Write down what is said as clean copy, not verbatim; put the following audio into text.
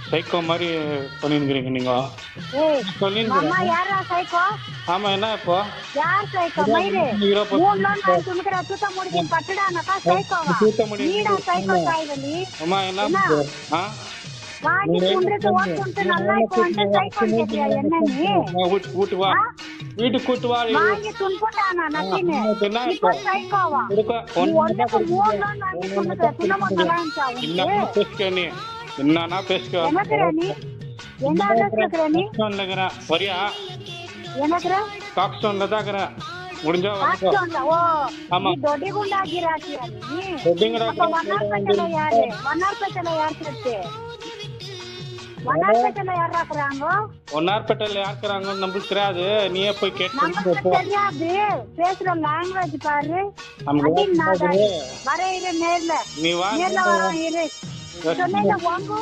Psycho மாதிரி பண்ணிருக்கிறீங்க நீங்க. ஏய் மாமா சொல்லிருக்கிறேன். யாரா சைக்கோ? ஆமா, என்ன இப்போ? யார் சைக்கோ? மயிரு மூணு நாள் நான் துணுக்கிற தூத்த முடிச்சு பட்டுடானக்கா சைக்கோவா? தூத்த முடி. நீடா சைக்கோ சாய்வலி. அம்மா என்ன ஆ வாடி துண்டுக்கு ஓட்டுட்டு நல்லா இப்போ வந்து சைக்கோ கேட்டியா என்ன நீ? கூட்டு வா, வீட்டுக்கு கூட்டு வா. வாங்கி துன்பட்டானா நக்கின்னு இப்போ சைக்கோவா? ஒன்னுக்கு மூணு நாள் வாங்கி துணுக்கிற துணமத்தெல்லாம் என்னன்னா பேசுக்க நீ, என்னன்னா பேசுக்க. என்னக்குற நீ? என்ன அட்ரஸ் இருக்கிற நீ? இருக்கிறேன். வரியா? என்னக்குற? காக்ஸ்டோன்ல தான் இருக்கிறேன். முடிஞ்சா வந்து ஆக்ஷன்ல ஓ ஆமா. நீ தொடி குண்டாகிராக்கியா நீ? தொட்டிங்கடா. அப்ப வண்ணார்பேட்டையில யாரு? வண்ணார்பேட்டையில யார் இருக்கு? வண்ணார்பேட்டையில யார் இருக்கிறாங்க? ஒன்னார்பேட்டையில யாருக்குறாங்கன்னு நம்மளுக்கு தெரியாது. நீயே போய் கேட்டு நமக்கு தெரியாது. பேசுற லாங்குவேஜ் பாரு. நமக்கு அடி நாதாரி. வரையில நேர்ல நீ வா. நேர்ல வரோம் இரு. சொன்னேன் உங்க